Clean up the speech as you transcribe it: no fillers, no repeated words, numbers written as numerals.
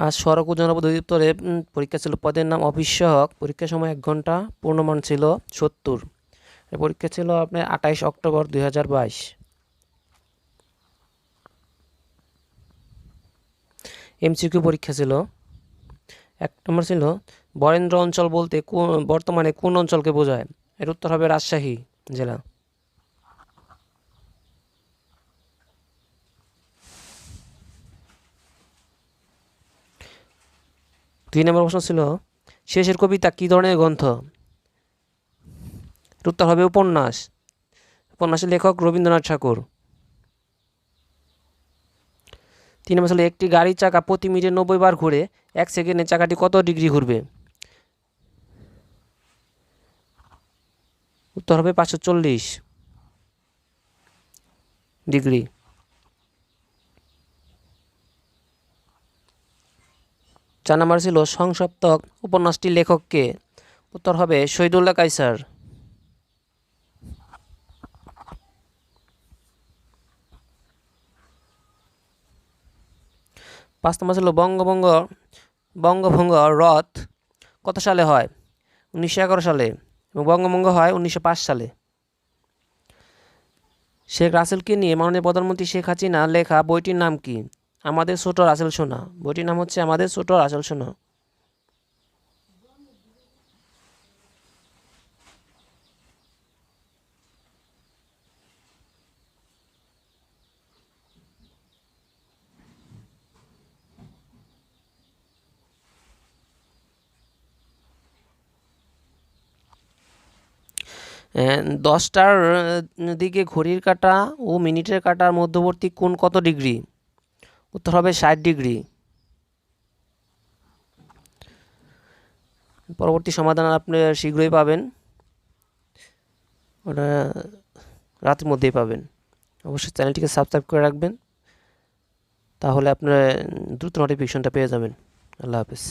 আর সড়ক ও জনপথ অধিদপ্তরে পরীক্ষা ছিল। পদের নাম অফিস সহায়ক। পরীক্ষার সময় 1 ঘন্টা, পূর্ণমান ছিল 70। পরীক্ষা ছিল আপনার 28 অক্টোবর 2022। এমসিকিউ পরীক্ষা ছিল। 1 নম্বর ছিল বরেন্দ্র অঞ্চল বলতে বর্তমানে কোন অঞ্চলকে বোঝায়? এর উত্তর হবে রাজশাহী জেলা। 2 নম্বর প্রশ্ন ছিল শেষের কবিতা কী ধরনের গ্রন্থ? এর উত্তর হবে উপন্যাস। উপন্যাসের লেখক রবীন্দ্রনাথ ঠাকুর। 3 নম্বর ছিল একটি গাড়ির চাকা প্রতি মিনিটে 90 বার ঘুরে, 1 সেকেন্ডে চাকাটি কত ডিগ্রি ঘুরবে? উত্তর হবে 540 ডিগ্রি। 4 নম্বর ছিল সংসপ্তক উপন্যাসটির লেখক কে? উত্তর হবে শহীদুল্লাহ কায়সার। 5 নম্বর ছিল বঙ্গভঙ্গ রথ কত সালে হয়? 1911 সালে। এবং বঙ্গভঙ্গ হয় 1905 সালে। শেখ রাসেলকে নিয়ে মাননীয় প্রধানমন্ত্রী শেখ হাসিনা লেখা বইটির নাম কি? আমাদের ছোট রাসেল সোনা। বইটির নাম হচ্ছে আমাদের ছোট রাসেল সোনা। দশটার দিকে ঘড়ির কাঁটা ও মিনিটের কাঁটার মধ্যবর্তী কোণ কত ডিগ্রি? উত্তর হবে 60 ডিগ্রি। পরবর্তী সমাধান আপনি শীঘ্রই পাবেন, ওটা রাতের মধ্যেই পাবেন। অবশ্যই চ্যানেলটিকে সাবস্ক্রাইব করে রাখবেন, তাহলে আপনারা দ্রুত নোটিফিকেশনটা পেয়ে যাবেন। আল্লাহ হাফেজ।